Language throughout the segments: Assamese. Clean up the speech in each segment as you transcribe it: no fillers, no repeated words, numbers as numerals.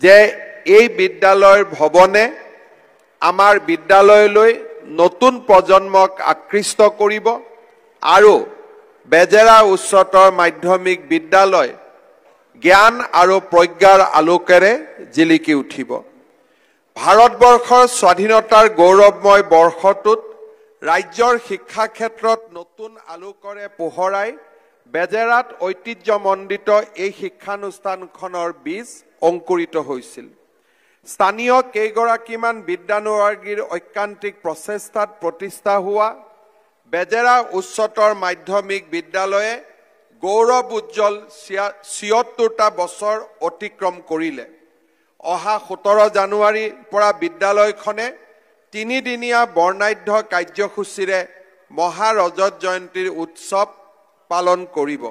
যে এই বিদ্যালয়ৰ ভৱনে আমাৰ বিদ্যালয়লৈ নতুন প্ৰজন্মক আকৃষ্ট কৰিব আৰু বেজেৰা উচ্চতৰ মাধ্যমিক বিদ্যালয় জ্ঞান আৰু প্ৰজ্ঞাৰ আলোকেৰে জিলিকি উঠিব। ভাৰতবৰ্ষৰ স্বাধীনতাৰ গৌৰৱময় বৰ্ষটোত ৰাজ্যৰ শিক্ষা ক্ষেত্ৰত নতুন আলোকৰে পোহৰাই বেজেৰাত ঐতিহ্যমণ্ডিত এই শিক্ষানুষ্ঠানখনৰ বীজ অংকুৰিত হৈছিল। স্থানীয় কেইগৰাকীমান বিদ্যানুৰাগীৰ ঐকান্তিক প্ৰচেষ্টাত প্ৰতিষ্ঠা হোৱা বেজেৰা উচ্চতৰ মাধ্যমিক বিদ্যালয়ে গৌৰৱ উজ্জ্বল ৭৬টা বছৰ অতিক্ৰম কৰিলে। অহা ১৭ জানুৱাৰীৰ পৰা বিদ্যালয়খনে ৩দিনীয়া বৰ্ণাঢ্য কাৰ্যসূচীৰে মহাৰজত জয়ন্তীৰ উৎসৱ পালন কৰিব।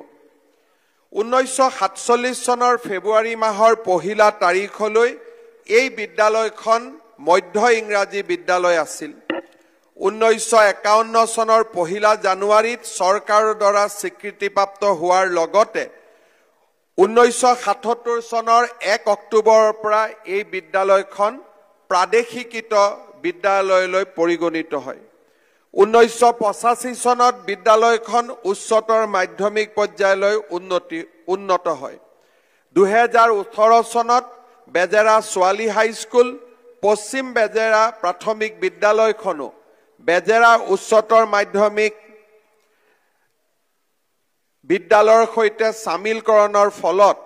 ১৯৪৭ চনৰ ফেব্ৰুৱাৰী মাহৰ ১ তাৰিখলৈ এই বিদ্যালয়খন মধ্য ইংৰাজী বিদ্যালয় আছিল। ১৯৫১ চনৰ ১ জানুৱাৰীত চৰকাৰৰ দ্বাৰা স্বীকৃতিপ্ৰাপ্ত হোৱাৰ লগতে ১৯৭৭ চনৰ ১ অক্টোবৰৰ পৰা এই বিদ্যালয়খন প্ৰাদেশিকৃত বিদ্যালয়লৈ পৰিগণিত হয়। ১৯৮৫ চনত বিদ্যালয়খন উচ্চতৰ মাধ্যমিক পৰ্যায়লৈ উন্নত হয়। ২০১৮ চনত বেজেৰা ছোৱালী হাইস্কুল, পশ্চিম বেজেৰা প্ৰাথমিক বিদ্যালয়খনো বেজেৰা উচ্চতৰ মাধ্যমিক বিদ্যালয়ৰ সৈতে চামিলকৰণৰ ফলত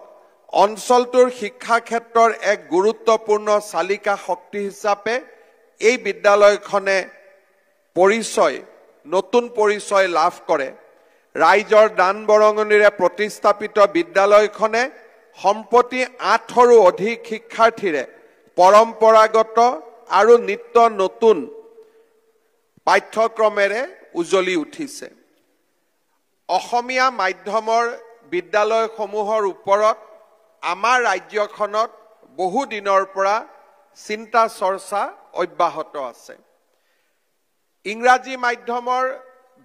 অঞ্চলটোৰ শিক্ষা ক্ষেত্ৰৰ এক গুৰুত্বপূৰ্ণ চালিকা শক্তি হিচাপে এই বিদ্যালয়খনে নতুন পৰিচয় লাভ কৰে। ৰাইজৰ দান বৰঙণিৰে প্ৰতিস্থাপিত বিদ্যালয়খনে সম্প্ৰতি ৮ৰো অধিক শিক্ষাৰ্থীৰে পৰম্পৰাগত আৰু নিত্য নতুন পাঠ্যক্ৰমেৰে উজ্বলি উঠিছে। অসমীয়া মাধ্যমৰ বিদ্যালয়সমূহৰ ওপৰত আমাৰ ৰাজ্যখনত বহু দিনৰ পৰা চিন্তা চৰ্চা অব্যাহত আছে। ইংৰাজী মাধ্যমৰ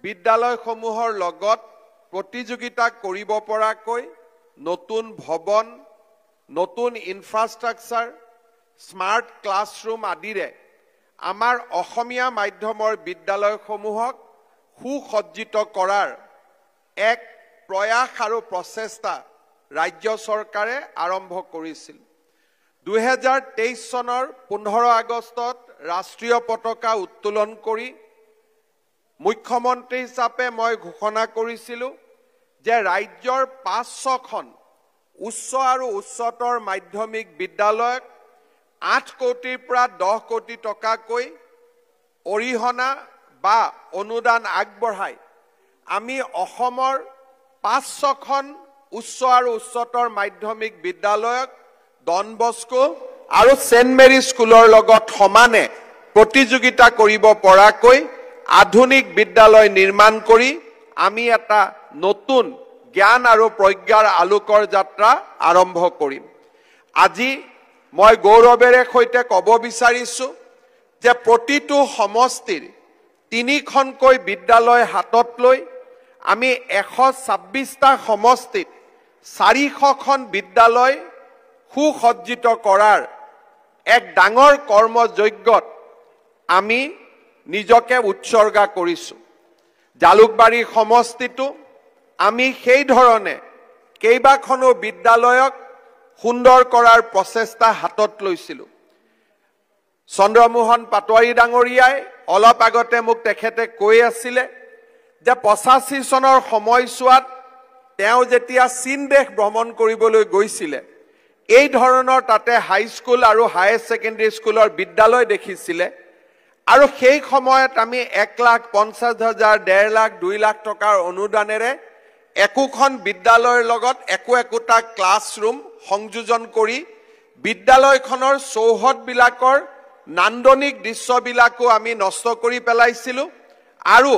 বিদ্যালয়সমূহৰ লগত প্ৰতিযোগিতা কৰিব পৰাকৈ নতুন ভৱন, নতুন ইনফ্ৰাষ্ট্ৰাকচাৰ, স্মাৰ্ট ক্লাছৰুম আদিৰে আমাৰ অসমীয়া মাধ্যমৰ বিদ্যালয়সমূহক সুসজ্জিত কৰাৰ এক প্ৰয়াস আৰু প্ৰচেষ্টা ৰাজ্য চৰকাৰে আৰম্ভ কৰিছিল। ২০২৩ চনৰ ১৫ আগষ্টত ৰাষ্ট্ৰীয় পতাকা উত্তোলন কৰি মুখ্যমন্ত্ৰী হিচাপে মই ঘোষণা কৰিছিলোঁ যে ৰাজ্যৰ ৫০০খন উচ্চ আৰু উচ্চতৰ মাধ্যমিক বিদ্যালয়ক ৮ কোটিৰ পৰা ১০ কোটি টকাকৈ অৰিহণা বা অনুদান আগবঢ়াই আমি অসমৰ ৫০০খন উচ্চ আৰু উচ্চতৰ মাধ্যমিক বিদ্যালয়ক ডন বস্কো আৰু সেণ্ট মেৰী স্কুলৰ লগত সমানে প্ৰতিযোগিতা কৰিব পৰাকৈ আধুনিক বিদ্যালয় নিৰ্মাণ কৰি আমি এটা নতুন জ্ঞান আৰু প্ৰজ্ঞাৰ আলোকৰ যাত্ৰা আৰম্ভ কৰিম। আজি মই গৌৰৱেৰে সৈতে ক'ব বিচাৰিছোঁ যে প্ৰতিটো সমষ্টিৰ ৩খনকৈ বিদ্যালয় হাতত লৈ আমি ১২৬টা সমষ্টিত ৪০০খন বিদ্যালয় সুসজ্জিত কৰাৰ এক ডাঙৰ কৰ্মযজ্ঞত আমি নিজকে উৎসৰ্গা কৰিছোঁ। জালুকবাৰী সমষ্টিটো আমি সেই ধৰণে কেইবাখনো বিদ্যালয়ক সুন্দৰ কৰাৰ প্ৰচেষ্টা হাতত লৈছিলোঁ। চন্দ্ৰমোহন পাটোৱাৰী ডাঙৰীয়াই অলপ আগতে মোক তেখেতে কৈ আছিলে যে ৮৫ চনৰ সময়ছোৱাত তেওঁ যেতিয়া চীন দেশ ভ্ৰমণ কৰিবলৈ গৈছিলে এই ধৰণৰ তাতে হাইস্কুল আৰু হায়াৰ ছেকেণ্ডেৰী স্কুলৰ বিদ্যালয় দেখিছিলে আৰু সেই সময়ত আমি ১,৫০,০০০, ১.৫ লাখ, ২ লাখ টকাৰ অনুদানেৰে একোখন বিদ্যালয়ৰ লগত একোটা ক্লাছৰুম সংযোজন কৰি বিদ্যালয়খনৰ চৌহদবিলাকৰ নান্দনিক দৃশ্যবিলাকো আমি নষ্ট কৰি পেলাইছিলোঁ আৰু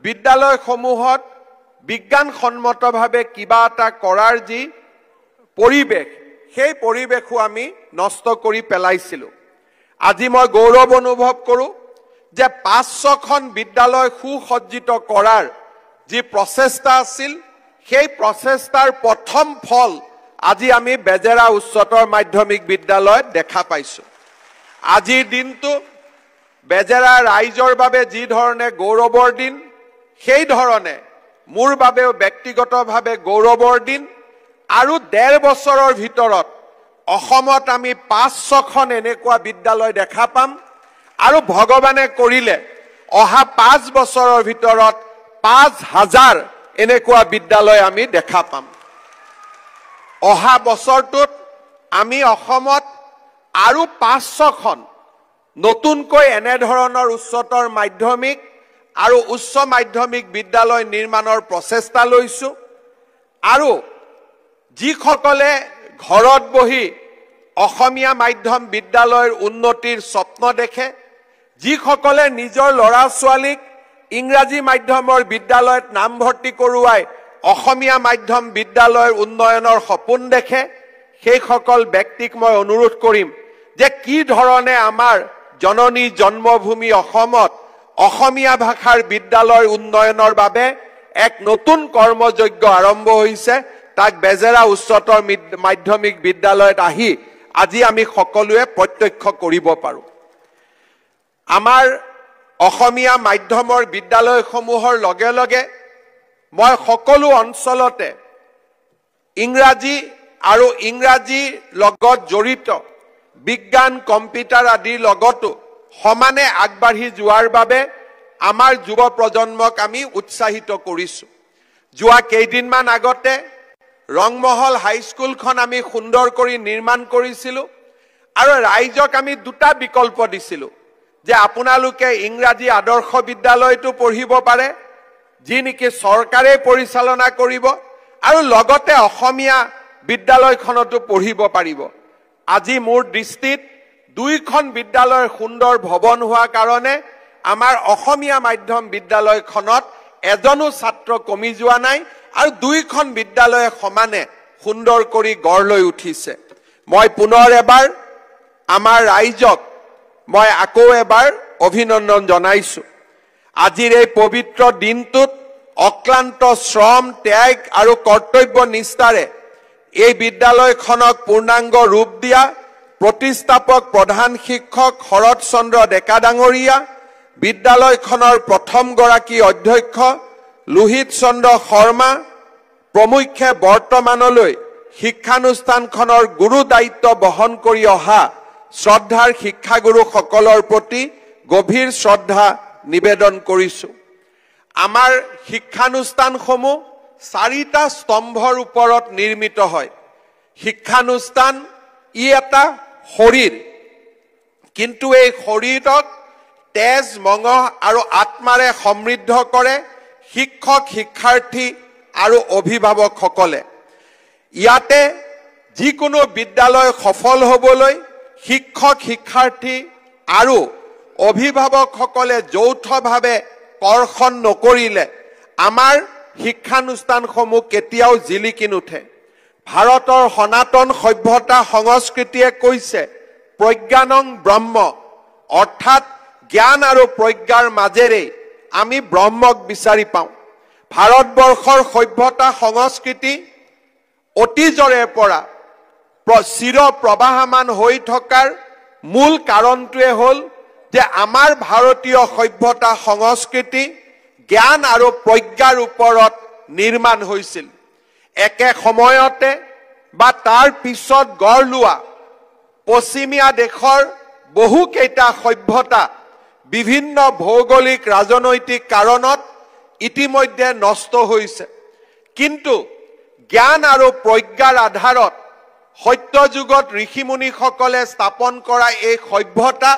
বিদ্যালয়সমূহত বিজ্ঞানসন্মতভাৱে কিবা এটা কৰাৰ যি পৰিৱেশ সেই পৰিৱেশো আমি নষ্ট কৰি পেলাইছিলোঁ। আজি মই গৌৰৱ অনুভৱ কৰোঁ যে ৫০০খন বিদ্যালয় সুসজ্জিত কৰাৰ যি প্ৰচেষ্টা আছিল সেই প্ৰচেষ্টাৰ প্ৰথম ফল আজি আমি বেজেৰা উচ্চতৰ মাধ্যমিক বিদ্যালয়ত দেখা পাইছো। আজিৰ দিনটো বেজেৰা ৰাইজৰ বাবে যি ধৰণে গৌৰৱৰ দিন, সেই ধৰণে মোৰ বাবেও ব্যক্তিগতভাৱে গৌৰৱৰ দিন। আৰু ১.৫ বছৰৰ ভিতৰত অসমত আমি ৫-৬খন এনেকুৱা বিদ্যালয় দেখা পাম আৰু ভগৱানে কৰিলে অহা ৫ বছৰৰ ভিতৰত ৫,০০০ এনেকুৱা বিদ্যালয় আমি দেখা পাম। অহা বছৰটোত আমি অসমত আৰু ৫-৬খন নতুনকৈ এনেধৰণৰ উচ্চতৰ মাধ্যমিক আৰু উচ্চ মাধ্যমিক বিদ্যালয় নিৰ্মাণৰ প্ৰচেষ্টা লৈছো। আৰু যিসকলে ঘৰত বহি অসমীয়া মাধ্যম বিদ্যালয়ৰ উন্নতিৰ স্বপ্ন দেখে, যিসকলে নিজৰ ল'ৰা ছোৱালীক ইংৰাজী মাধ্যমৰ বিদ্যালয়ত নামভৰ্তি কৰোৱাই অসমীয়া মাধ্যম বিদ্যালয়ৰ উন্নয়নৰ সপোন দেখে, সেইসকল ব্যক্তিক মই অনুৰোধ কৰিম যে কি ধৰণে আমাৰ জননী জন্মভূমি অসমত অসমীয়া ভাষাৰ বিদ্যালয়ৰ উন্নয়নৰ বাবে এক নতুন কৰ্মযজ্ঞ আৰম্ভ হৈছে, তাক বেজেৰা উচ্চতৰ মাধ্যমিক বিদ্যালয়ত আহি আজি আমি সকলোৱে প্ৰত্যক্ষ কৰিব পাৰো। আমাৰ অসমীয়া মাধ্যমৰ বিদ্যালয়সমূহৰ লগে লগে মই সকলো অঞ্চলতে ইংৰাজী আৰু ইংৰাজীৰ লগত জড়িত বিজ্ঞান কম্পিউটাৰ আদিৰ লগতো সমানে আগবাঢ়ি যোৱাৰ বাবে আমাৰ যুৱ প্ৰজন্মক আমি উৎসাহিত কৰিছো। যোৱা কেইদিনমান আগতে ৰংমহল হাইস্কুলখন আমি সুন্দৰ কৰি নিৰ্মাণ কৰিছিলো আৰু ৰাইজক আমি দুটা বিকল্প দিছিলো যে আপোনালোকে ইংৰাজী আদৰ্শ বিদ্যালয়তো পঢ়িব পাৰে, যি নেকি চৰকাৰে পৰিচালনা কৰিব, আৰু লগতে অসমীয়া বিদ্যালয়খনতো পঢ়িব পাৰিব। আজি মোৰ দৃষ্টিত দুইখন বিদ্যালয়ৰ সুন্দৰ ভৱন হোৱা কাৰণে আমাৰ অসমীয়া মাধ্যম বিদ্যালয়খনত এজনো ছাত্ৰ কমি যোৱা নাই আৰু দুইখন বিদ্যালয়ে সমানে সুন্দৰ কৰি গঢ় লৈ উঠিছে। মই পুনৰ এবাৰ আমাৰ ৰাইজক মই আকৌ এবাৰ অভিনন্দন জনাইছো। আজিৰ এই পবিত্ৰ দিনটোত অক্লান্ত শ্ৰম ত্যাগ আৰু কৰ্তব্য নিষ্ঠাৰে এই বিদ্যালয়খনক পূৰ্ণাংগ ৰূপ দিয়া প্ৰতিষ্ঠাপক প্ৰধান শিক্ষক শৰৎ চন্দ্ৰ ডেকা ডাঙৰীয়া, বিদ্যালয়খনৰ প্ৰথমগৰাকী অধ্যক্ষ লোহিত চন্দ্ৰ শৰ্মা প্ৰমুখ্যে বৰ্তমানলৈ শিক্ষানুষ্ঠানখনৰ গুৰু দায়িত্ব বহন কৰি অহা শ্ৰদ্ধাৰ শিক্ষাগুৰুসকলৰ প্ৰতি গভীৰ শ্ৰদ্ধা নিবেদন কৰিছো। আমাৰ শিক্ষানুষ্ঠানসমূহ 4টা স্তম্ভৰ ওপৰত নিৰ্মিত হয়। শিক্ষানুষ্ঠান ই এটা শৰীৰ, কিন্তু এই শৰীৰক তেজ মঙহ আৰু আত্মাৰে সমৃদ্ধ কৰে শিক্ষক শিক্ষাৰ্থী আৰু অভিভাৱকসকলে। ইয়াতে যিকোনো বিদ্যালয় সফল হ'বলৈ শিক্ষক শিক্ষাৰ্থী আৰু অভিভাৱকসকলে যৌথভাৱে কৰ্ষণ নকৰিলে আমাৰ শিক্ষানুষ্ঠানসমূহ কেতিয়াও জিলিকি নুঠে। ভাৰতৰ সনাতন সভ্যতা সংস্কৃতিয়ে কৈছে প্ৰজ্ঞানং ব্ৰহ্ম, অৰ্থাৎ জ্ঞান আৰু প্ৰজ্ঞাৰ মাজেৰে আমি ব্ৰহ্মক বিচাৰি পাওঁ। ভাৰতবৰ্ষৰ সভ্যতা সংস্কৃতি অতীজৰে পৰা চিৰ প্ৰবাহমান হৈ থকাৰ মূল কাৰণটোৱে হ'ল যে আমাৰ ভাৰতীয় সভ্যতা সংস্কৃতি জ্ঞান আৰু প্ৰজ্ঞাৰ ওপৰত নিৰ্মাণ হৈছিল। একে সময়তে বা তাৰ পিছত গঢ় লোৱা পশ্চিমীয়া দেশৰ বহুকেইটা সভ্যতা বিভিন্ন ভৌগোলিক ৰাজনৈতিক কাৰণত ইতিমধ্যে নষ্ট হৈছে, কিন্তু জ্ঞান আৰু প্ৰজ্ঞাৰ আধাৰত সত্যযুগত ঋষিমুনিসকলে স্থাপন কৰা এই সভ্যতা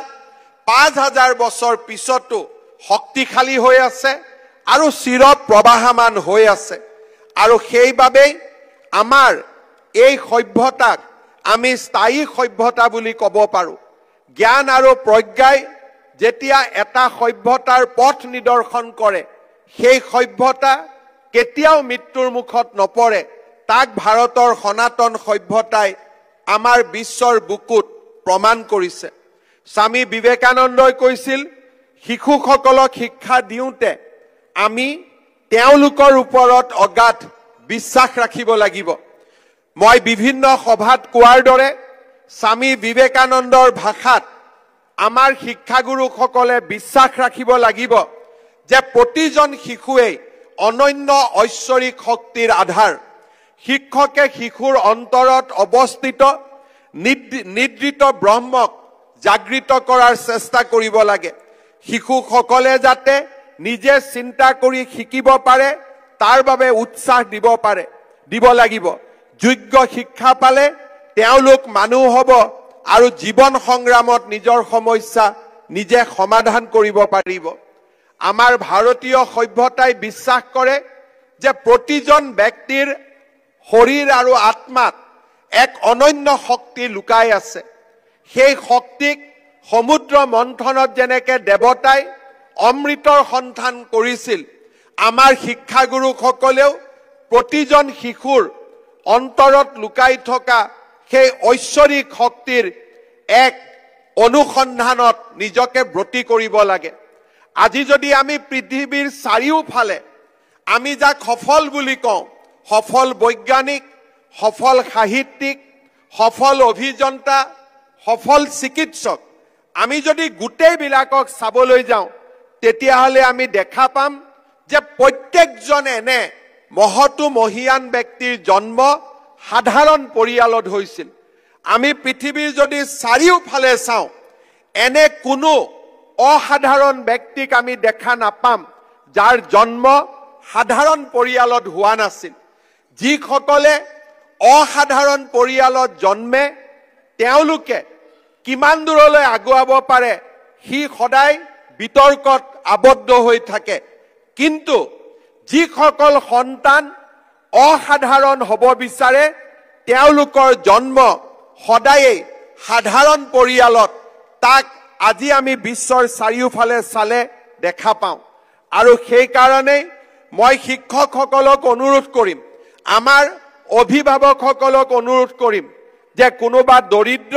৫,০০০ বছৰ পিছতো শক্তিশালী হৈ আছে আৰু চিৰ প্ৰবাহমান হৈ আছে। আৰু সেইবাবেই আমাৰ এই সভ্যতাক আমি স্থায়ী সভ্যতা বুলি ক'ব পাৰোঁ। জ্ঞান আৰু প্ৰজ্ঞাই যেতিয়া এটা সভ্যতাৰ পথ নিদৰ্শন কৰে, সেই সভ্যতা কেতিয়াও মৃত্যুৰ মুখত নপৰে। তাক ভাৰতৰ সনাতন সভ্যতাই আমাৰ বিশ্বৰ বুকুত প্ৰমাণ কৰিছে। স্বামী বিবেকানন্দই কৈছিল, শিশুসকলক শিক্ষা দিওঁতে আমি তেওঁলোকৰ ওপৰত অগাধ বিশ্বাস ৰাখিব লাগিব। মই বিভিন্ন সভাত কোৱাৰ দৰে স্বামী বিবেকানন্দৰ ভাষাত আমাৰ শিক্ষাগুৰুসকলে বিশ্বাস ৰাখিব লাগিব যে প্ৰতিজন শিশুৱেই অনন্য ঐশ্বৰিক শক্তিৰ আধাৰ। শিক্ষকে শিশুৰ অন্তৰত অৱস্থিত নিদ্ৰিত ব্ৰহ্মক জাগৃত কৰাৰ চেষ্টা কৰিব লাগে। শিশুসকলে যাতে নিজে চিন্তা কৰি শিকিব পাৰে তাৰ বাবে উৎসাহ দিব লাগিব। যোগ্য শিক্ষা পালে তেওঁলোক মানুহ হ'ব আৰু জীৱন সংগ্ৰামত নিজৰ সমস্যা নিজে সমাধান কৰিব পাৰিব। আমাৰ ভাৰতীয় সভ্যতাই বিশ্বাস কৰে যে প্ৰতিজন ব্যক্তিৰ শৰীৰ আৰু আত্মাত এক অনন্য শক্তি লুকাই আছে। সেই শক্তিক সমুদ্ৰ মন্থনত যেনেকে দেৱতাই অমৃতৰ সন্ধান কৰিছিল, আমাৰ শিক্ষাগুৰুসকলেও প্ৰতিজন শিশুৰ অন্তৰত লুকাই থকা সেই ঐশ্বৰিক শক্তিৰ এক অনুসন্ধানত নিজকে ব্ৰতী কৰিব লাগে। আজি যদি আমি পৃথিৱীৰ চাৰিওফালে আমি যাক সফল বুলি কওঁ, সফল বৈজ্ঞানিক, সফল সাহিত্যিক, সফল অভিযন্তা, সফল চিকিৎসক, আমি যদি গোটেইবিলাকক চাবলৈ যাওঁ তেতিয়াহ'লে আমি দেখা পাম যে প্ৰত্যেকজন এনে মহতো মহিয়ান ব্যক্তিৰ জন্ম সাধাৰণ পৰিয়ালত হৈছিল। আমি পৃথিৱীৰ যদি চাৰিওফালে চাওঁ এনে কোনো অসাধাৰণ ব্যক্তিক আমি দেখা নাপাম যাৰ জন্ম সাধাৰণ পৰিয়ালত হোৱা নাছিল। যিসকলে অসাধাৰণ পৰিয়ালত জন্মে তেওঁলোকে কিমান দূৰলৈ আগুৱাব পাৰে সি সদায় বিতৰ্কত আবদ্ধ হৈ থাকে। কিন্তু যিসকল সন্তান অসাধাৰণ হ'ব বিচাৰে তেওঁলোকৰ জন্ম সদায়েই সাধাৰণ পৰিয়ালত, তাক আজি আমি বিশ্বৰ চাৰিওফালে চালে দেখা পাওঁ। আৰু সেইকাৰণেই মই শিক্ষকসকলক অনুৰোধ কৰিম, আমাৰ অভিভাৱকসকলক অনুৰোধ কৰিম যে কোনোবা দৰিদ্ৰ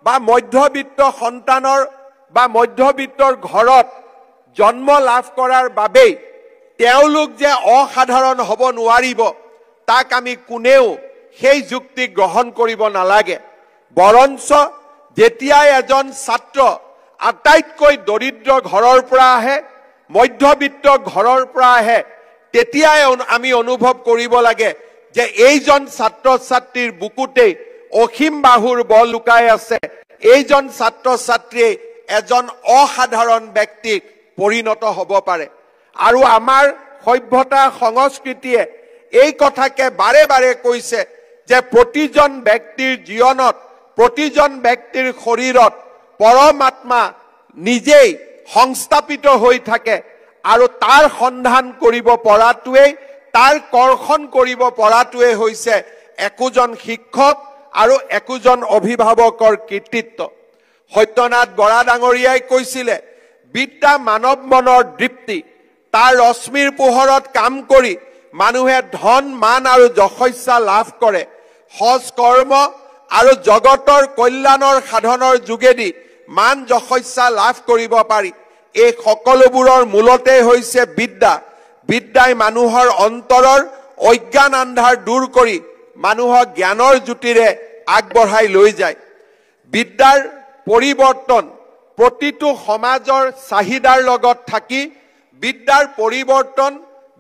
বা মধ্যবিত্ত সন্তানৰ বা মধ্যবিত্তৰ ঘৰত জন্ম লাভ কৰাৰ বাবেই তেওঁলোক যে অসাধাৰণ হ'ব নোৱাৰিব তাক আমি কোনেও সেই যুক্তি গ্ৰহণ কৰিব নালাগে। বৰঞ্চ যেতিয়াই এজন ছাত্ৰ আটাইতকৈ দৰিদ্ৰ ঘৰৰ পৰা আহে, মধ্যবিত্ত ঘৰৰ পৰা আহে, তেতিয়াই আমি অনুভৱ কৰিব লাগে যে এইজন ছাত্ৰ ছাত্ৰীৰ বুকুতেই অসীম বাহুৰ বল লুকাই আছে। এইজন ছাত্ৰ ছাত্ৰীয়ে এজন অসাধাৰণ ব্যক্তিক পৰিণত হ'ব পাৰে। আৰু আমাৰ সভ্যতা সংস্কৃতিয়ে এই কথাকে বাৰে বাৰে কৈছে যে প্ৰতিজন ব্যক্তিৰ জীৱনত, প্ৰতিজন ব্যক্তিৰ শৰীৰত পৰমাত্মা নিজেই সংস্থাপিত হৈ থাকে আৰু তাৰ সন্ধান কৰিব পৰাটোৱেই, তাৰ কৰ্ষণ কৰিব পৰাটোৱে হৈছে একোজন শিক্ষক আৰু একোজন অভিভাৱকৰ কৃতিত্ব। সত্যনাথ বৰা ডাঙৰীয়াই কৈছিলে, বিদ্যা মানৱ মনৰ দৃপ্তি, তাৰ ৰশ্মিৰ পোহৰত কাম কৰি মানুহে ধন, মান আৰু যশস্যা লাভ কৰে। সৎ কৰ্ম আৰু জগতৰ কল্যাণৰ সাধনৰ যোগেদি মান যশস্যা লাভ কৰিব পাৰি। এই সকলোবোৰৰ মূলতে হৈছে বিদ্যা। বিদ্যাই মানুহৰ অন্তৰৰ অজ্ঞান আন্ধাৰ দূৰ কৰি মানুহক জ্ঞানৰ জ্যোতিৰে আগবঢ়াই লৈ যায়। বিদ্যাৰ পৰিৱৰ্তন প্ৰতিটো সমাজৰ চাহিদাৰ লগত থাকি বিদ্যাৰ পৰিৱৰ্তন,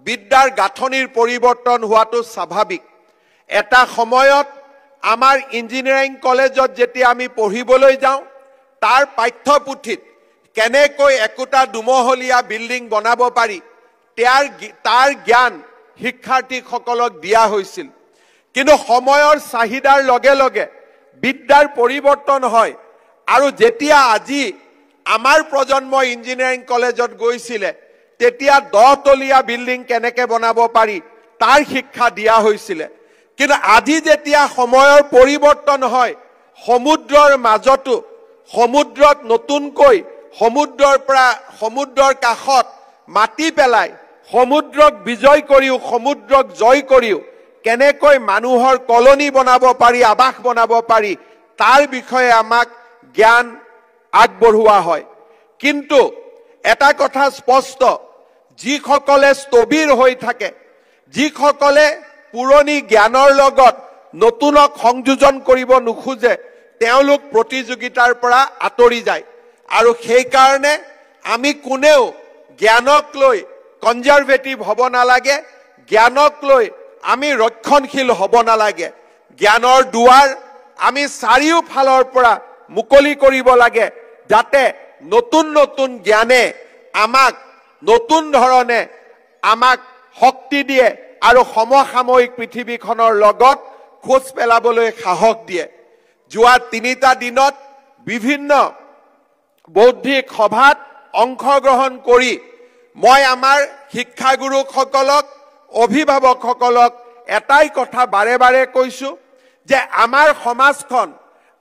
বিদ্যাৰ গাঁথনিৰ পৰিৱৰ্তন হোৱাটো স্বাভাৱিক। এটা সময়ত আমাৰ ইঞ্জিনিয়াৰিং কলেজত যেতিয়া আমি পঢ়িবলৈ যাওঁ তাৰ পাঠ্যপুথিত কেনেকৈ একোটা দুমহলীয়া বিল্ডিং বনাব পাৰি তাৰ জ্ঞান শিক্ষাৰ্থীসকলক দিয়া হৈছিল। কিন্তু সময়ৰ চাহিদাৰ লগে লগে বিদ্যাৰ পৰিৱৰ্তন হয় আৰু যেতিয়া আজি আমাৰ প্ৰজন্ম ইঞ্জিনিয়াৰিং কলেজত গৈছিলে তেতিয়া 10 তলীয়া বিল্ডিং কেনেকৈ বনাব পাৰি তাৰ শিক্ষা দিয়া হৈছিলে। কিন্তু আজি যেতিয়া সময়ৰ পৰিৱৰ্তন হয়, সমুদ্ৰৰ মাজতো সমুদ্ৰত নতুনকৈ সমুদ্ৰৰ কাষত মাটি পেলাই সমুদ্ৰক বিজয় কৰিও, সমুদ্ৰক জয় কৰিও কেনেকৈ মানুহৰ কলনী বনাব পাৰি, আৱাস বনাব পাৰি তাৰ বিষয়ে আমাক জ্ঞান আগবঢ়োৱা হয়। কিন্তু এটা কথা স্পষ্ট, যিসকলে স্থবিৰ হৈ থাকে, যিসকলে পুৰণি জ্ঞানৰ লগত নতুনক সংযোজন কৰিব নোখোজে তেওঁলোক প্ৰতিযোগিতাৰ পৰা আঁতৰি যায় আৰু সেই কাৰণে আমি কোনেও জ্ঞানক লৈ কনজাৰভেটিভ হ'ব নালাগে জ্ঞানক লৈ আমি ৰক্ষণশীল হ'ব নালাগে জ্ঞানৰ দুৱাৰ আমি চাৰিওফালৰ পৰা মুকলি কৰিব লাগে যাতে নতুন নতুন জ্ঞানে আমাক নতুন ধৰণে আমাক শক্তি দিয়ে আৰু সমসাময়িক পৃথিৱীখনৰ লগত খোজ পেলাবলৈ সাহস দিয়ে যোৱা 3টা দিনত বিভিন্ন বৌদ্ধিক সভাত অংশগ্ৰহণ কৰি মই আমাৰ শিক্ষাগুৰুসকলক অভিভাৱকসকলক এটাই কথা বাৰে বাৰে কৈছো যে আমাৰ সমাজখন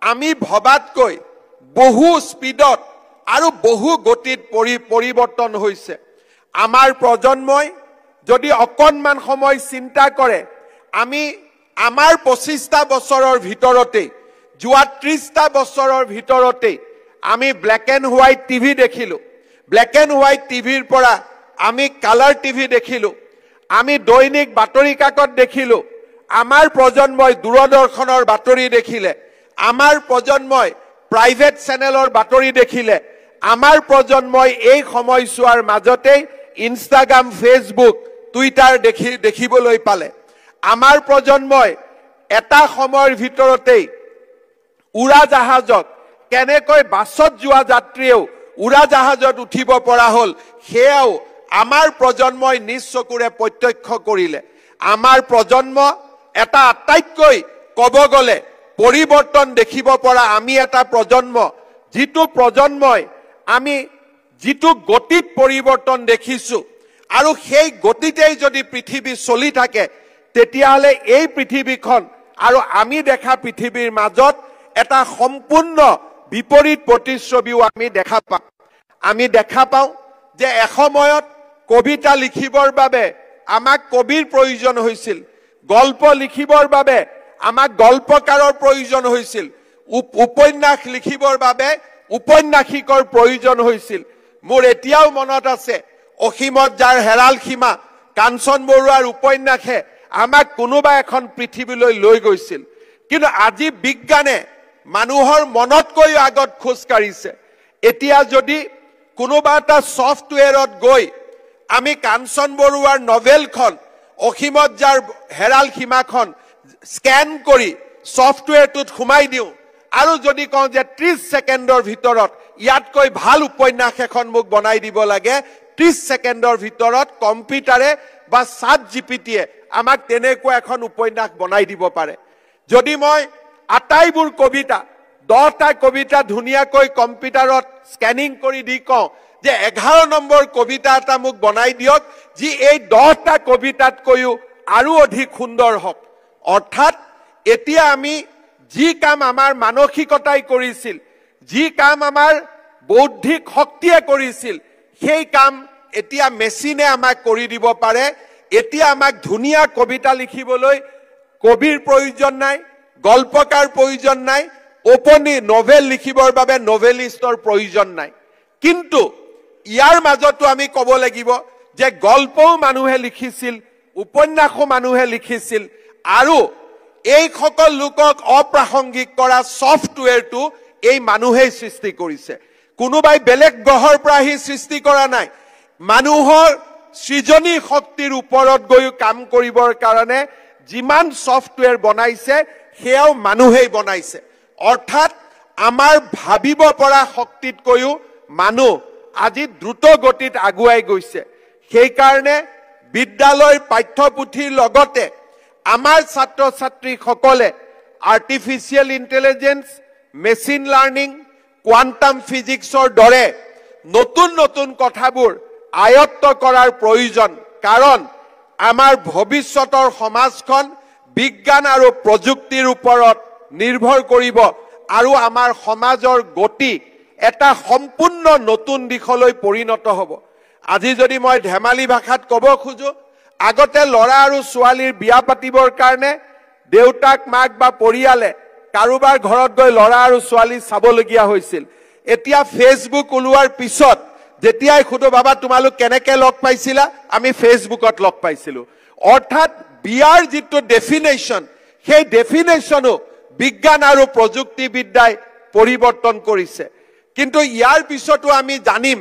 আমি ভবাতকৈ বহু স্পীডত আৰু বহু গতিত পৰিৱৰ্তন হৈছে আমাৰ প্ৰজন্মই যদি অকণমান সময় চিন্তা কৰে আমি আমাৰ 25টা বছৰৰ ভিতৰতে যোৱা 30টা বছৰৰ ভিতৰতে আমি ব্ল্যাক এণ্ড হোৱাইট টিভি দেখিলো ব্ল্যাক এণ্ড হোৱাইট টিভিৰ পৰা আমি কালাৰ টিভি দেখিলো আমি দৈনিক বাতৰি কাকত দেখিলো আমাৰ প্ৰজন্মই দূৰদৰ্শনৰ বাতৰি দেখিলে আমাৰ প্ৰজন্মই প্ৰাইভেট চেনেলৰ বাতৰি দেখিলে আমাৰ প্ৰজন্মই এই সময়ছোৱাৰ মাজতে ইনষ্টাগ্ৰাম ফেচবুক টুইটাৰ দেখিবলৈ পালে আমাৰ প্ৰজন্মই এটা সময়ৰ ভিতৰতে উৰাজাহাজত কেনেকৈ বাছত যোৱা যাত্ৰীও উৰাজাহাজত উঠিব পৰা হল সেয়াও আমাৰ প্ৰজন্মই নিজ চকুৰে প্ৰত্যক্ষ কৰিলে আমাৰ প্ৰজন্ম এটা আটাইতকৈ কব গলে পৰিৱৰ্তন দেখিব পৰা আমি এটা প্ৰজন্ম যিটো প্ৰজন্মই আমি যিটো গতিত পৰিৱৰ্তন দেখিছো আৰু সেই গতিতেই যদি পৃথিৱী চলি থাকে তেতিয়াহলে এই পৃথিৱীখন আৰু আমি দেখা পৃথিৱীৰ মাজত এটা সম্পূৰ্ণ বিপৰীত প্ৰতিচ্ছবিও আমি দেখা পাওঁ যে এসময়ত কবিতা লিখিবৰ বাবে আমাক কবিৰ প্ৰয়োজন হৈছিল গল্প লিখিবৰ বাবে আমাক গল্পকাৰৰ প্ৰয়োজন হৈছিল উপন্যাস লিখিবৰ বাবে উপন্যাসিকৰ প্ৰয়োজন হৈছিল মোৰ এতিয়াও মনত আছে অসীমত যাৰ হেৰাল সীমা কাঞ্চন বৰুৱাৰ উপন্যাসে আমাক কোনোবা এখন পৃথিৱীলৈ লৈ গৈছিল কিন্তু আজি বিজ্ঞানে মানুহৰ মনতকৈ আগত খোজ কাঢ়িছে এতিয়া যদি কোনোবা এটা সফটৱেৰত গৈ আমি কাঞ্চন বৰুৱাৰ নভেলখন অসীমত যাৰ হেৰাল সীমাখন স্ক্যান কৰি সফটৱেৰটোত সোমাই দিওঁ আৰু যদি কওঁ যে 30 সেকেন্ডৰ ভিতৰত ইয়াতকৈ ভাল উপন্যাস এখন মোক বনাই দিব লাগে 30 সেকেন্ডৰ ভিতৰত কম্পিউটাৰে বা চাট জিপিটিয়ে আমাক তেনেকুৱা এখন উপন্যাস বনাই দিব পাৰে যদি মই আটাইবোৰ কবিতা 10টা কবিতা ধুনিয়াকৈ কম্পিউটাৰত স্ক্যানিং কৰি দি কওঁ যে 11 নম্বৰ কবিতা এটা মোক বনাই দিয়ক যি এই 10টা কবিতাতকৈও আৰু অধিক সুন্দৰ হওক অৰ্থাৎ এতিয়া আমি যি কাম আমাৰ মানসিকতাই কৰিছিল যি কাম আমাৰ বৌদ্ধিক শক্তিয়ে কৰিছিল সেই কাম এতিয়া মেচিনে আমাক কৰি দিব পাৰে এতিয়া আমাক ধুনিয়া কবিতা লিখিবলৈ কবিৰ প্ৰয়োজন নাই গল্পকাৰ প্ৰয়োজন নাই ওপনি নভেল লিখিবৰ বাবে নভেলিষ্টৰ প্ৰয়োজন নাই কিন্তু ইয়াৰ মাজতো আমি ক'ব লাগিব যে গল্পও মানুহে লিখিছিল উপন্যাসও মানুহে লিখিছিল আৰু এই সকল লোকক অপ্ৰাসংগিক কৰা সফটৱেৰটো এই মানুহেই সৃষ্টি কৰিছে কোনোবাই বেলেগ গ্ৰহৰ পৰা আহি সৃষ্টি কৰা নাই মানুহৰ সৃজনী শক্তিৰ ওপৰত গৈ কাম কৰিবৰ কাৰণে যিমান সফটৱেৰ বনাইছে সেয়াও মানুহেই বনাইছে অৰ্থাৎ আমাৰ ভাবিব পৰা শক্তিতকৈও মানুহ আজি দ্ৰুত গতিত আগুৱাই গৈছে সেই কাৰণে বিদ্যালয়ৰ পাঠ্যপুথিৰ লগতে আমাৰ ছাত্ৰ ছাত্ৰীসকলে artificial intelligence machine learning quantum ফিজিক্সৰ দৰে নতুন নতুন কথাবোৰ আয়ত্ত কৰাৰ প্ৰয়োজন কাৰণ আমাৰ ভৱিষ্যতৰ সমাজখন বিজ্ঞান আৰু প্ৰযুক্তিৰ ওপৰত নিৰ্ভৰ কৰিব আৰু আমাৰ সমাজৰ গতি এটা সম্পূৰ্ণ নতুন দিশলৈ পৰিণত হ'ব আজি যদি মই ধেমালি ভাষাত ক'ব খোজো আগতে লৰা আৰু ছোৱালীৰ বিয়া পাতিবৰ কাৰণে দেউতাক মাক বা পৰিয়ালে কাৰোবাৰ ঘৰত গৈ লৰা আৰু ছোৱালী চাবলগীয়া হৈছিল এতিয়া ফেসবুক ওলোৱাৰ পিছত যেতিয়াই খুদো বাবা তোমালোক কেনেকে লগ পাইছিলা আমি ফেসবুকত লগ পাইছিলো অৰ্থাৎ বিয়াৰ যিটো ডেফিনেশন সেই ডেফিনেশ্যনো বিজ্ঞান আৰু প্ৰযুক্তিবিদ্যাই পৰিৱৰ্তন কৰিছে কিন্তু ইয়াৰ পিছতো আমি জানিম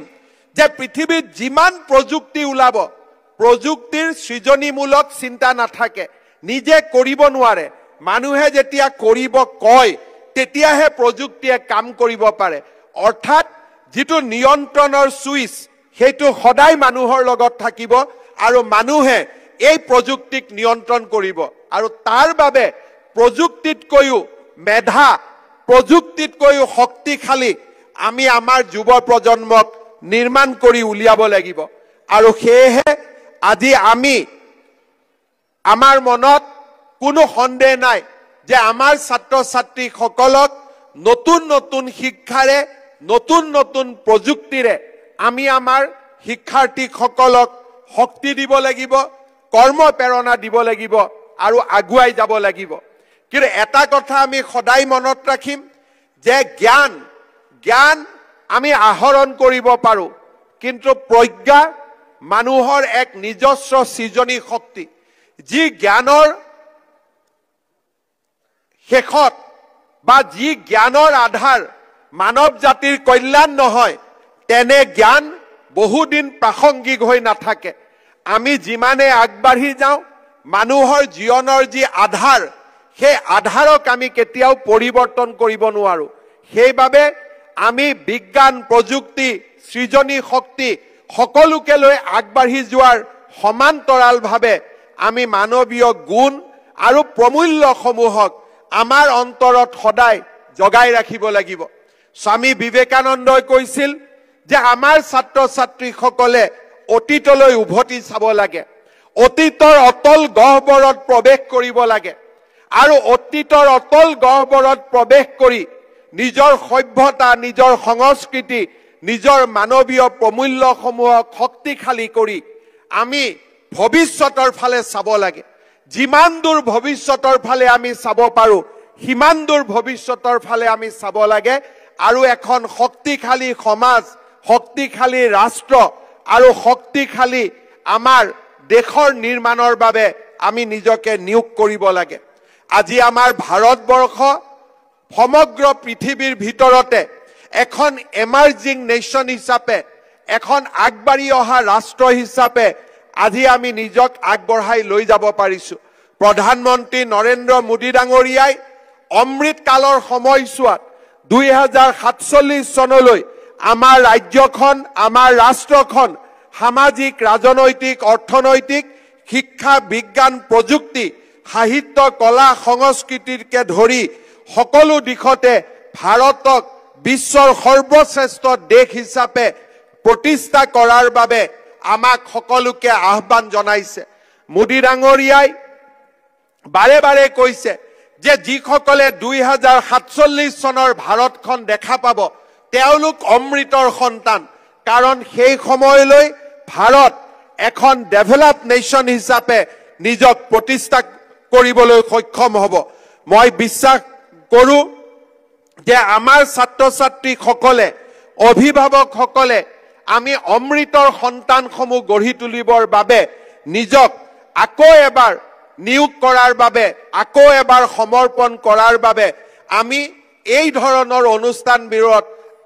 যে পৃথিৱীত যিমান প্ৰযুক্তি ওলাব প্ৰযুক্তিৰ সৃজনীমূলক চিন্তা নাথাকে নিজে কৰিব নোৱাৰে মানুহে যেতিয়া কৰিব কয় তেতিয়াহে প্ৰযুক্তিয়ে কাম কৰিব পাৰে অৰ্থাৎ যেটো নিয়ন্ত্ৰণৰ সুইচ হেতু সদায় মানুহৰ লগত থাকিব আৰু মানুহে এই প্ৰযুক্তিক নিয়ন্ত্ৰণ কৰিব আৰু তাৰ বাবে প্ৰযুক্তিতকৈও মেধা প্ৰযুক্তিতকৈও শক্তিশালী আমি আমাৰ যুৱ প্ৰজন্মক নিৰ্মাণ কৰি উলিয়াব লাগিব আৰু সেয়েহে আজি আমি আমাৰ মনত কোনো সন্দেহ নাই যে আমাৰ ছাত্ৰ ছাত্ৰী সকলক নতুন নতুন শিক্ষাৰে নতুন নতুন প্ৰযুক্তিৰে আমি আমাৰ শিক্ষাৰ্থী সকলক শক্তি দিব লাগিব কৰ্ম প্ৰেৰণা দিব লাগিব আৰু আগুৱাই যাব লাগিব কিন্তু এটা কথা আমি সদায় মনত ৰাখিম যে জ্ঞান আমি আহৰণ কৰিব পাৰো কিন্তু প্ৰজ্ঞা মানুহৰ এক নিজস্ব সৃজনী শক্তি যি জ্ঞানৰ শেষত বা যি জ্ঞানৰ আধাৰ মানৱ জাতিৰ কল্যাণ নহয় তেনে জ্ঞান বহুদিন প্ৰাসংগিক হৈ নাথাকে আমি যিমানে আগবাঢ়ি যাওঁ মানুহৰ জীৱনৰ যি আধাৰ সেই আধাৰক আমি কেতিয়াও পৰিৱৰ্তন কৰিব নোৱাৰো সেইবাবে আমি বিজ্ঞান প্ৰযুক্তি সৃজনী শক্তি সকলোকে লৈ আগবাঢ়ি যোৱাৰ সমান্তৰালভাৱে আমি মানৱীয় গুণ আৰু প্ৰমূল্যসমূহক আমাৰ অন্তৰত সদায় জগাই ৰাখিব লাগিব স্বামী বিবেকানন্দই কৈছিল যে আমাৰ ছাত্ৰ ছাত্ৰীসকলে অতীতলৈ উভতি চাব লাগে অতীতৰ অতল গহ্বৰত প্ৰৱেশ কৰিব লাগে আৰু অতীতৰ অতল গহ্বৰত প্ৰৱেশ কৰি নিজৰ সভ্যতা নিজৰ সংস্কৃতি নিজৰ মানৱীয় প্ৰমূল্যসমূহক শক্তিশালী কৰি আমি ভৱিষ্যতৰ ফালে চাব লাগে যিমান দূৰ ভৱিষ্যতৰ ফালে আমি চাব পাৰো সিমান দূৰ ভৱিষ্যতৰ ফালে আমি চাব লাগে আৰু এখন শক্তিশালী সমাজ শক্তিশালী ৰাষ্ট্ৰ আৰু শক্তিশালী আমাৰ দেশৰ নিৰ্মাণৰ বাবে আমি নিজকে নিয়োগ কৰিব লাগে আজি আমাৰ ভাৰতবৰ্ষ সমগ্ৰ পৃথিৱীৰ ভিতৰতে এখন এমাৰ্জিং নেশ্যন হিচাপে এখন আগবাঢ়ি অহা ৰাষ্ট্ৰ হিচাপে আজি আমি নিজক আগবঢ়াই লৈ যাব পাৰিছো প্ৰধানমন্ত্ৰী নৰেন্দ্ৰ মোদী ডাঙৰীয়াই অমৃত কালৰ সময়ছোৱাত 2047 চনলৈ আমাৰ ৰাজ্যখন আমাৰ ৰাষ্ট্ৰখন সামাজিক ৰাজনৈতিক অৰ্থনৈতিক শিক্ষা বিজ্ঞান প্ৰযুক্তি সাহিত্য কলা সংস্কৃতিকে ধৰি সকলো দিশতে ভাৰতক বিশ্বৰ সৰ্বশ্ৰেষ্ঠ দেশ হিচাপে প্ৰতিষ্ঠা কৰাৰ বাবে আমাক সকলোকে আহ্বান জনাইছে মোদী ডাঙৰীয়াই বাৰে বাৰে কৈছে যে যিসকলে 2047 চনৰ ভাৰতখন দেখা পাব তেওঁলোক অমৃতৰ সন্তান কাৰণ সেই সময়লৈ ভাৰত এখন ডেভেলপ নেশ্যন হিচাপে নিজক প্ৰতিষ্ঠা কৰিবলৈ সক্ষম হ'ব মই বিশ্বাস কৰো যে আমাৰ ছাত্ৰ ছাত্ৰী সকলে অভিভাৱক সকলে আমি অমৃতৰ সন্তানসমূহ গঢ়ি তুলিবৰ বাবে নিজক আকৌ এবাৰ নিয়োগ কৰাৰ বাবে আকৌ এবাৰ সমৰ্পণ কৰাৰ বাবে আমি এই ধৰণৰ অনুষ্ঠানবোৰত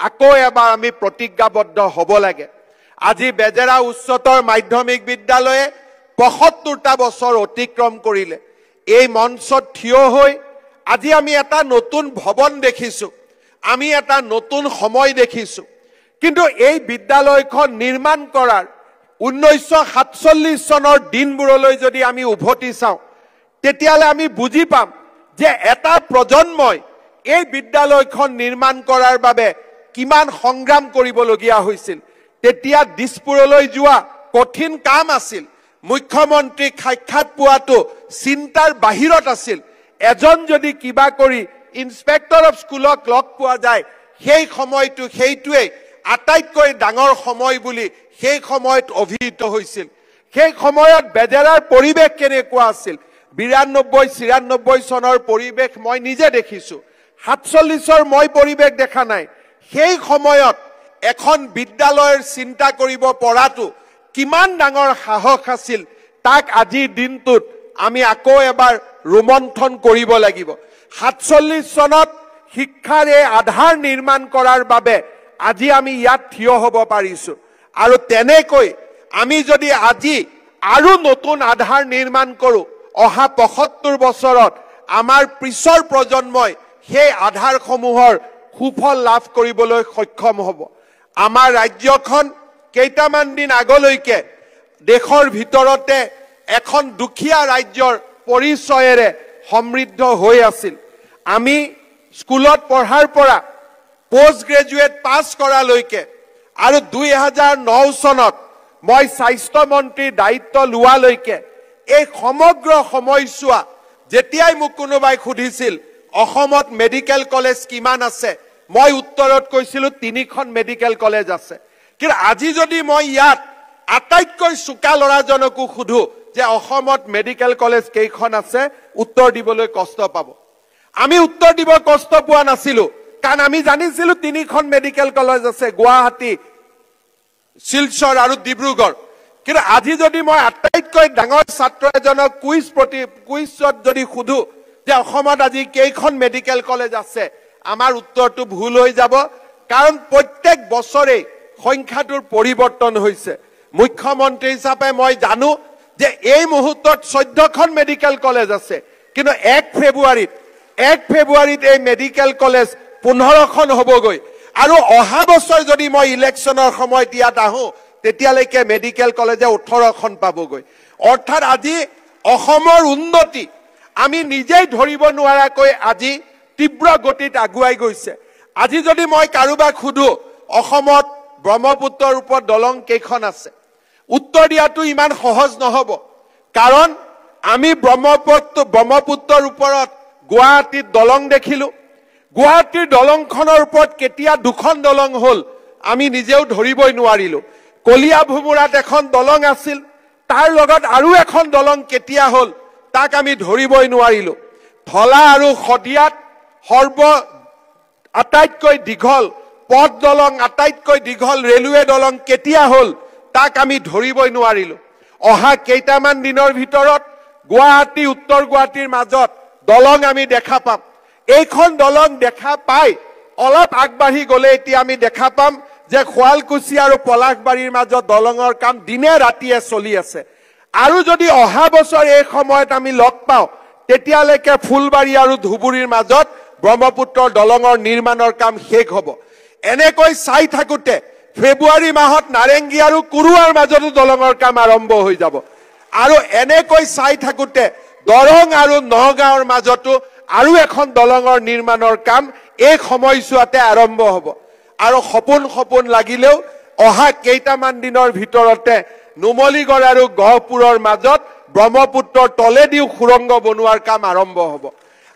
আকৌ এবাৰ আমি প্ৰতিজ্ঞাবদ্ধ হ'ব লাগে আজি বেজেৰা উচ্চতৰ মাধ্যমিক বিদ্যালয়ে ৭৫টা বছৰ অতিক্ৰম কৰিলে এই মঞ্চত থিয় হৈ আজি আমি এটা নতুন ভৱন দেখিছো আমি এটা নতুন সময় দেখিছো কিন্তু এই বিদ্যালয়খন নিৰ্মাণ কৰাৰ 1947 চনৰ দিনবোৰলৈ যদি আমি উভতি চাওঁ তেতিয়ালে আমি বুজি পাম যে এটা প্ৰজন্মই এই বিদ্যালয়খন নিৰ্মাণ কৰাৰ বাবে কিমান সংগ্ৰাম কৰিবলগীয়া হৈছিল তেতিয়া দিছপুৰলৈ যোৱা কঠিন কাম আছিল মুখ্যমন্ত্ৰীক সাক্ষাৎ পোৱাটো চিন্তাৰ বাহিৰত আছিল এজন যদি কিবা কৰি ইন্সপেক্টৰ অফ স্কুলক লগ পোৱা যায় সেই সময়টো সেইটোৱে আটাইতকৈ ডাঙৰ সময় বুলি সেই সময়ত অভিহিত হৈছিল সেই সময়ত বেজেৰাৰ পৰিৱেশ কেনেকুৱা আছিল 92-93 চনৰ পৰিৱেশ মই নিজে দেখিছো 47ৰ মই পৰিৱেশ দেখা নাই সেই সময়ত এখন বিদ্যালয়ৰ চিন্তা কৰিব পৰাটো কিমান ডাঙৰ সাহস আছিল তাক আজিৰ দিনটোত আমি আকৌ এবাৰ ৰোমন্থন কৰিব লাগিব 47 চনত শিক্ষাৰ এই আধাৰ নিৰ্মাণ কৰাৰ বাবে আজি আমি ইয়াত থিয় হ'ব পাৰিছো আৰু তেনেকৈ আমি যদি আজি আৰু নতুন আধাৰ নিৰ্মাণ কৰো অহা 75 বছৰত আমাৰ পিছৰ প্ৰজন্মই সেই আধাৰসমূহৰ সুফল লাভ কৰিবলৈ সক্ষম হ'ব আমাৰ ৰাজ্যখন কেইটামান দিন আগলৈকে দেশৰ ভিতৰতে এখন দুখীয়া ৰাজ্যৰ পৰিচয়েৰে সমৃদ্ধ হৈ আছিল আমি স্কুলত পঢ়াৰ পৰা পোষ্ট গ্ৰেজুৱেট পাছ কৰালৈকে আৰু 2009 চনত মই স্বাস্থ্য মন্ত্ৰীৰ দায়িত্ব লোৱালৈকে এই সমগ্ৰ সময়ছোৱা যেতিয়াই মোক কোনোবাই সুধিছিল অসমত মেডিকেল কলেজ কিমান আছে মই উত্তৰত কৈছিলো 3খন মেডিকেল কলেজ আছে কিন্তু আজি যদি মই ইয়াত আটাইতকৈ চুকা লৰাজনকো সুধো যে অসমত মেডিকেল কলেজ কেইখন আছে উত্তৰ দিবলৈ কষ্ট পাব আমি উত্তৰ দিব কষ্ট পোৱা নাছিলো কাৰণ আমি জানিছিলো 3খন মেডিকেল কলেজ আছে গুৱাহাটী শিলচৰ আৰু ডিব্ৰুগড় কিন্তু আজি যদি মই আটাইতকৈ ডাঙৰ ছাত্ৰ এজনক কুইজত যদি সুধো যে অসমত আজি কেইখন মেডিকেল কলেজ আছে আমাৰ উত্তৰটো ভুল হৈ যাব কাৰণ প্ৰত্যেক বছৰে সংখ্যাটোৰ পৰিৱৰ্তন হৈছে মুখ্যমন্ত্ৰী হিচাপে মই জানো যে এই মুহূৰ্তত 14খন মেডিকেল কলেজ আছে কিন্তু 1 ফেব্ৰুৱাৰীত এই মেডিকেল কলেজ 15খন হ'বগৈ আৰু অহা বছৰ যদি মই ইলেকশ্যনৰ সময়ত ইয়াত আহো তেতিয়ালৈকে মেডিকেল কলেজে 18খন পাবগৈ অৰ্থাৎ আজি অসমৰ উন্নতি আমি নিজেই ধৰিব নোৱাৰাকৈ আজি তীব্ৰ গতিত আগুৱাই গৈছে আজি যদি মই কাৰোবাক সুধো অসমত ব্ৰহ্মপুত্ৰৰ ওপৰত দলং কেইখন আছে উত্তৰ দিয়াটো ইমান সহজ নহব কাৰণ আমি ব্ৰহ্মপুত্ৰৰ ওপৰত গুৱাহাটীত দলং দেখিলো গুৱাহাটীৰ দলংখনৰ ওপৰত কেতিয়া দুখন দলং হল আমি নিজেও ধৰিবই নোৱাৰিলো কলিয়া ভুমুৰাত এখন দলং আছিল তাৰ লগত আৰু এখন দলং কেতিয়া হল তাক আমি ধৰিবই নোৱাৰিলো ধলা আৰু খদিয়াত আটাইতকৈ দীঘল পথ দলং আটাইতকৈ দীঘল ৰেলৱে দলং কেতিয়া হল তাক আমি ধৰিবই নোৱাৰিলো অহা কেইটামান দিনৰ ভিতৰত গুৱাহাটী উত্তৰ গুৱাহাটীৰ মাজত দলং আমি দেখা পাম এইখন দলং দেখা পাই অলপ আগবাঢ়ি গলে এতিয়া আমি দেখা পাম যে খোৱালকুছি আৰু পলাশবাৰীৰ মাজত দলঙৰ কাম দিনে ৰাতিয়ে চলি আছে আৰু যদি অহা বছৰ এই সময়ত আমি লগ পাওঁ তেতিয়ালৈকে ফুলবাৰী আৰু ধুবুৰীৰ মাজত ব্ৰহ্মপুত্ৰৰ দলঙৰ নিৰ্মাণৰ কাম শেষ হ'ব এনেকৈ চাই থাকোতে ফেব্ৰুৱাৰী মাহত নাৰেংগী আৰু কুৰুৱাৰ মাজতো দলঙৰ কাম আৰম্ভ হৈ যাব আৰু এনেকৈ চাই থাকোতে দৰং আৰু নগাঁৱৰ মাজতো আৰু এখন দলঙৰ নিৰ্মাণৰ কাম এই সময়ছোৱাতে আৰম্ভ হ'ব আৰু সপোন লাগিলেও অহা কেইটামান দিনৰ ভিতৰতে নুমলীগড় আৰু গহপুৰৰ মাজত ব্ৰহ্মপুত্ৰৰ তলেদিও সুৰংগ বনোৱাৰ কাম আৰম্ভ হ'ব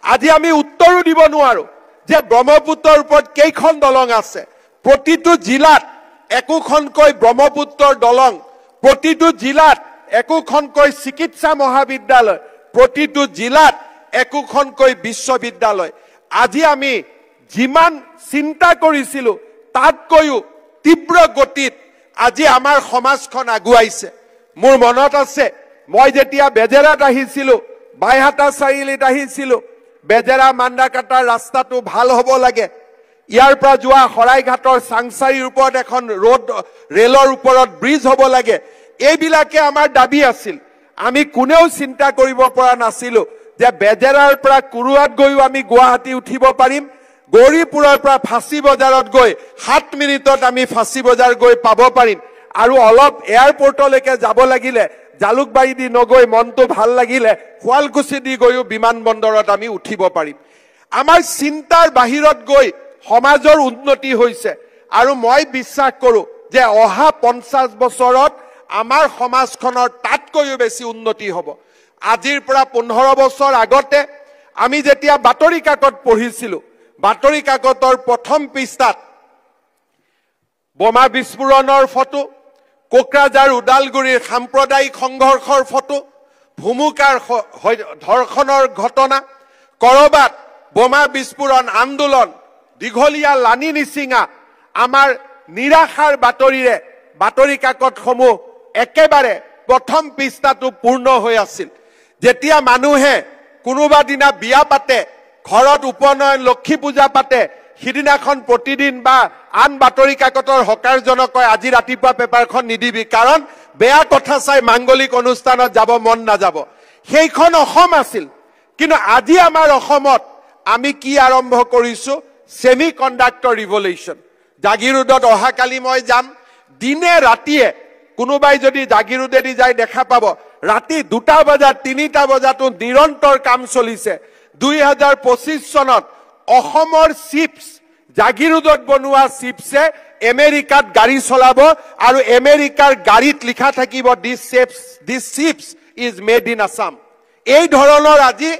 আজি আমি উত্তৰো দিব নোৱাৰো যে ব্ৰহ্মপুত্ৰৰ ওপৰত কেইখন দলং আছে প্ৰতিটো জিলাত একোখনকৈ ব্ৰহ্মপুত্ৰৰ দলং প্ৰতিটো জিলাত একোখনকৈ চিকিৎসা মহাবিদ্যালয় প্ৰতিটো জিলাত একোখনকৈ বিশ্ববিদ্যালয় আজি আমি যিমান চিন্তা কৰিছিলো তাতকৈও তীব্ৰ গতিত আজি আমাৰ সমাজখন আগুৱাইছে মোৰ মনত আছে মই যেতিয়া বেজেৰাত আহিছিলো বাইহাটা চাৰিআলিত আহিছিলো বেজেৰা মান্দাকাটাৰ ৰাস্তাটো ভাল হ'ব লাগে ইয়াৰ পৰা যোৱা হৰাইঘাটৰ চাংচাৰীৰ ওপৰত এখন ৰেলৰ ওপৰত ব্ৰিজ হ'ব লাগে এইবিলাকে আমাৰ দাবী আছিল আমি কোনেও চিন্তা কৰিব পৰা নাছিলো যে বেজেৰাৰ পৰা কুৰুৱাত গৈও আমি গুৱাহাটী উঠিব পাৰিম গৌৰীপুৰৰ পৰা ফাঁচী বজাৰত গৈ 7 মিনিটত আমি ফাঁচী বজাৰ গৈ পাব পাৰিম আৰু অলপ এয়াৰপৰ্টলৈকে যাব লাগিলে জালুকবাৰী দি নগৈ মনটো ভাল লাগিলে শুৱালকুছি দি গৈও বিমানবন্দৰত আমি উঠিব পাৰিম আমাৰ চিন্তাৰ বাহিৰত গৈ সমাজৰ উন্নতি হৈছে আৰু মই বিশ্বাস কৰো যে অহা 50 বছৰত আমাৰ সমাজখনৰ তাতকৈও বেছি উন্নতি হ'ব আজিৰ পৰা 15 বছৰ আগতে আমি যেতিয়া বাতৰি কাকত পঢ়িছিলো বাতৰি কাকতৰ প্ৰথম পৃষ্ঠাত বোমা বিস্ফোৰণৰ ফটো কোকৰাঝাৰ উদালগুৰিৰ সাম্প্ৰদায়িক সংঘৰ্ষৰ ফটো ভূমুকাৰ ধৰ্ষণৰ ঘটনা কৰবাত বোমা বিস্ফোৰণ আন্দোলন দীঘলীয়া লানি নিচিঙা আমাৰ নিৰাশাৰ বাতৰিৰে বাতৰি কাকতসমূহ একেবাৰে প্ৰথম পৃষ্ঠাটো পূৰ্ণ হৈ আছিল যেতিয়া মানুহে কোনোবা দিনা বিয়া পাতে, ঘৰত উপনয়ন লক্ষী পূজা পাতে, সিদিনাখন প্ৰতিদিন বা আন বাতৰি কাকতৰ হকাৰজনক কয় আজি ৰাতিপুৱা পেপাৰখন নিদিবি, কাৰণ বেয়া কথা চাই মাংগলিক অনুষ্ঠানত যাব মন নাযাব। সেইখন অসম আছিল। কিন্তু আজি আমাৰ অসমত আমি কি আৰম্ভ কৰিছো? Semi conductor revolution. জাগিৰোডত অহাকালি মই যাম, দিনে ৰাতিয়ে কোনোবাই যদি জাগিৰোডেদি যায় দেখা পাব ৰাতি 2টা বজাত 3টা বজাতো নিৰন্তৰ কাম চলিছে। 2025 চনত অসমৰ চিপছ, জাগিৰোডত বনোৱা চিপছে আমেৰিকাত গাড়ী চলাব আৰু আমেৰিকাৰ গাড়ীত লিখা থাকিব this chips is made in Assam. এই ধৰণৰ আজি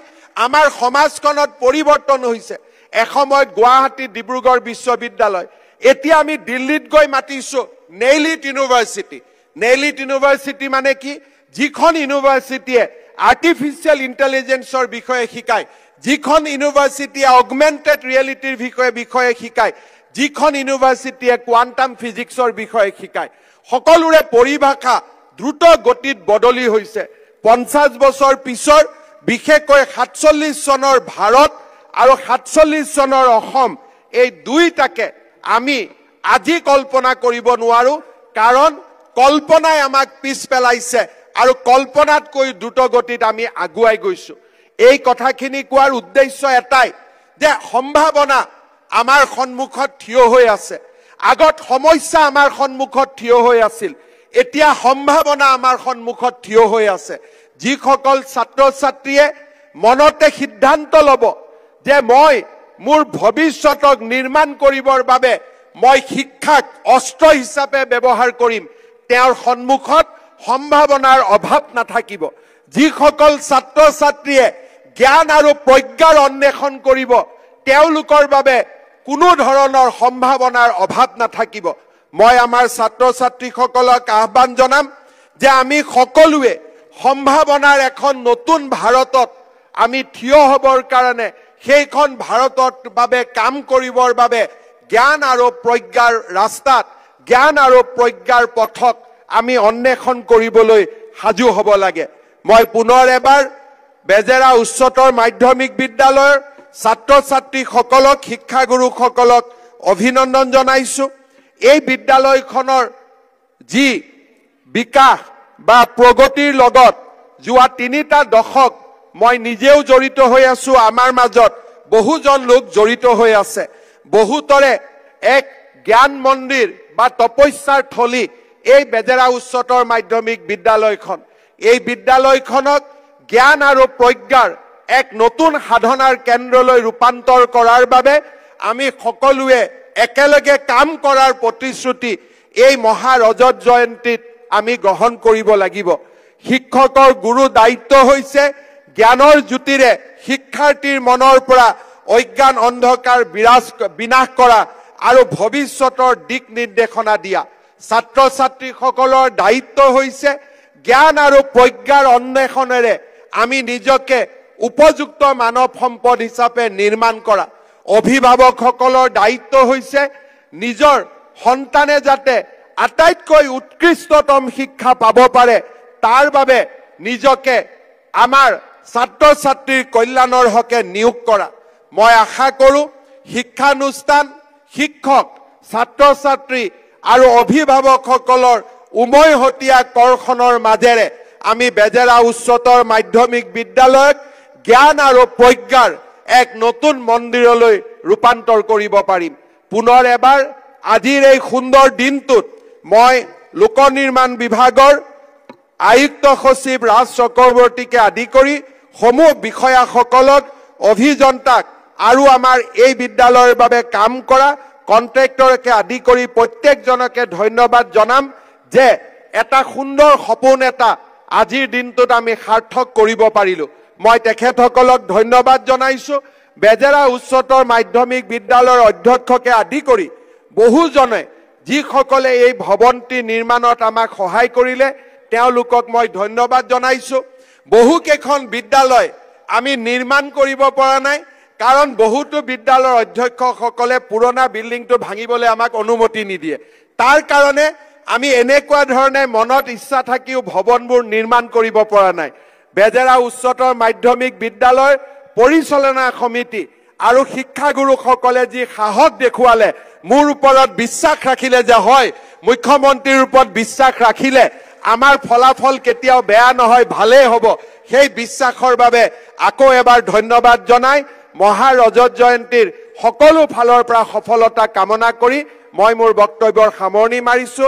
আমাৰ সমাজখনত পৰিৱৰ্তন হৈছে। এসময়ত গুৱাহাটী ডিব্ৰুগড় বিশ্ববিদ্যালয়, এতিয়া আমি দিল্লীত গৈ মাতিছো নেইলিট ইউনিভাৰ্চিটি। নেইলিট ইউনিভাৰ্চিটি মানে কি? যিখন ইউনিভাৰ্চিটিয়ে আৰ্টিফিচিয়েল ইণ্টেলিজেন্সৰ বিষয়ে শিকায়, যিখন ইউনিভাৰ্চিটিয়ে অগমেন্টেড ৰিয়েলিটিৰ বিষয়ে শিকায়, যিখন ইউনিভাৰ্চিটিয়ে কোৱান্টাম ফিজিক্সৰ বিষয়ে শিকায়, সকলোৰে পৰিভাষা দ্ৰুত গতিত বদলি হৈছে। 50 বছৰ পিছৰ, বিশেষকৈ 47 চনৰ ভাৰত আৰু 47 চনৰ অসম, এই দুইটাকে আমি আজি কল্পনা কৰিব নোৱাৰো, কাৰণ কল্পনাই আমাক পিছ পেলাইছে আৰু কল্পনাতকৈ দ্ৰুত গতিত আমি আগুৱাই গৈছো। এই কথাখিনি কোৱাৰ উদ্দেশ্য এটাই যে সম্ভাৱনা আমাৰ সন্মুখত থিয় হৈ আছে। আগত সমস্যা আমাৰ সন্মুখত থিয় হৈ আছিল, এতিয়া সম্ভাৱনা আমাৰ সন্মুখত থিয় হৈ আছে। যিসকল ছাত্ৰ ছাত্ৰীয়ে মনতে সিদ্ধান্ত ল'ব যে মই মোৰ ভৱিষ্যতক নিৰ্মাণ কৰিবৰ বাবে মই শিক্ষাক অস্ত্ৰ হিচাপে ব্যৱহাৰ কৰিম, তেওঁৰ সন্মুখত সম্ভাৱনাৰ অভাৱ নাথাকিব। যিসকল ছাত্ৰ ছাত্ৰীয়ে জ্ঞান আৰু প্ৰজ্ঞাৰ অন্বেষণ কৰিব, তেওঁলোকৰ বাবে কোনো ধৰণৰ সম্ভাৱনাৰ অভাৱ নাথাকিব। মই আমাৰ ছাত্ৰ ছাত্ৰীসকলক আহ্বান জনাম যে আমি সকলোৱে সম্ভাৱনাৰ এখন নতুন ভাৰতত আমি থিয় হ'বৰ কাৰণে, সেইখন ভাৰতৰ বাবে কাম কৰিবৰ বাবে জ্ঞান আৰু প্ৰজ্ঞাৰ ৰাস্তাত, জ্ঞান আৰু প্ৰজ্ঞাৰ পথক আমি অন্বেষণ কৰিবলৈ সাজু হ'ব লাগে। মই পুনৰ এবাৰ বেজেৰা উচ্চতৰ মাধ্যমিক বিদ্যালয়ৰ ছাত্ৰ ছাত্ৰীসকলক, শিক্ষাগুৰুসকলক অভিনন্দন জনাইছো। এই বিদ্যালয়খনৰ যি বিকাশ বা প্ৰগতিৰ লগত যোৱা 3টা দশক মই নিজেও জড়িত হৈ আছো, আমাৰ মাজত বহুজন লোক জড়িত হৈ আছে। বহুতৰে এক জ্ঞান মন্দিৰ বা তপস্যাৰ থলী এই বেজেৰা উচ্চতৰ মাধ্যমিক বিদ্যালয়খন। এই বিদ্যালয়খনক জ্ঞান আৰু প্ৰজ্ঞাৰ এক নতুন সাধনাৰ কেন্দ্ৰলৈ ৰূপান্তৰ কৰাৰ বাবে আমি সকলোৱে একেলগে কাম কৰাৰ প্ৰতিশ্ৰুতি এই মহা ৰজত জয়ন্তীত আমি গ্ৰহণ কৰিব লাগিব। শিক্ষকৰ গুৰু দায়িত্ব হৈছে জ্ঞানৰ জ্যোতিৰে শিক্ষাৰ্থীৰ মনৰ পৰা অজ্ঞান অন্ধকাৰ বিনাশ কৰা আৰু ভৱিষ্যতৰ দিক নিৰ্দেশনা দিয়া। ছাত্ৰ ছাত্ৰীসকলৰ দায়িত্ব হৈছে জ্ঞান আৰু প্ৰজ্ঞাৰ অন্বেষণেৰে আমি নিজকে উপযুক্ত মানৱ সম্পদ হিচাপে নিৰ্মাণ কৰা। অভিভাৱকসকলৰ দায়িত্ব হৈছে নিজৰ সন্তানে যাতে আটাইতকৈ উৎকৃষ্টতম শিক্ষা পাব পাৰে, তাৰ বাবে নিজকে আমাৰ ছাত্ৰ ছাত্ৰীৰ কল্যাণৰ হকে নিয়োগ কৰা। মই আশা কৰো শিক্ষানুষ্ঠান, শিক্ষক, ছাত্ৰ ছাত্ৰী আৰু অভিভাৱকসকলৰ উমৈহতীয়া কৰ্ষণৰ মাজেৰে আমি বেজেৰা উচ্চতৰ মাধ্যমিক বিদ্যালয়ক জ্ঞান আৰু প্ৰজ্ঞাৰ এক নতুন মন্দিৰলৈ ৰূপান্তৰ কৰিব পাৰিম। পুনৰ এবাৰ আজিৰ এই সুন্দৰ দিনটোত মই লোক নিৰ্মাণ বিভাগৰ আয়ুক্ত সচিব ৰাজ চক্ৰৱৰ্তীকে আদি কৰি সমূহ বিষয়াসকলক, অভিযন্তাক আৰু আমাৰ এই বিদ্যালয়ৰ বাবে কাম কৰা কন্ট্ৰেক্টৰকে আদি কৰি প্ৰত্যেকজনকে ধন্যবাদ জনাম যে এটা সুন্দৰ সপোন এটা আজিৰ দিনটোত আমি সাৰ্থক কৰিব পাৰিলো। মই তেখেতসকলক ধন্যবাদ জনাইছো। বেজেৰা উচ্চতৰ মাধ্যমিক বিদ্যালয়ৰ অধ্যক্ষকে আদি কৰি বহুজনে যিসকলে এই ভৱনটি নিৰ্মাণত আমাক সহায় কৰিলে, তেওঁলোকক মই ধন্যবাদ জনাইছো। বহুকেইখন বিদ্যালয় আমি নিৰ্মাণ কৰিব পৰা নাই, কাৰণ বহুতো বিদ্যালয়ৰ অধ্যক্ষসকলে পুৰণা বিল্ডিংটো ভাঙিবলৈ আমাক অনুমতি নিদিয়ে। তাৰ কাৰণে আমি এনেকুৱা ধৰণে মনত ইচ্ছা থাকিও ভৱনবোৰ নিৰ্মাণ কৰিব পৰা নাই। বেজেৰা উচ্চতৰ মাধ্যমিক বিদ্যালয় পৰিচালনা সমিতি আৰু শিক্ষাগুৰুসকলে যি সাহস দেখুৱালে, মোৰ ওপৰত বিশ্বাস ৰাখিলে যে হয় মুখ্যমন্ত্ৰীৰ ওপৰত বিশ্বাস ৰাখিলে আমাৰ ফলাফল কেতিয়াও বেয়া নহয়, ভালেই হ'ব, সেই বিশ্বাসৰ বাবে আকৌ এবাৰ ধন্যবাদ জনাই মহা ৰজত জয়ন্তীৰ সকলো ফালৰ পৰা সফলতা কামনা কৰি মই মোৰ বক্তব্যৰ সামৰণি মাৰিছো।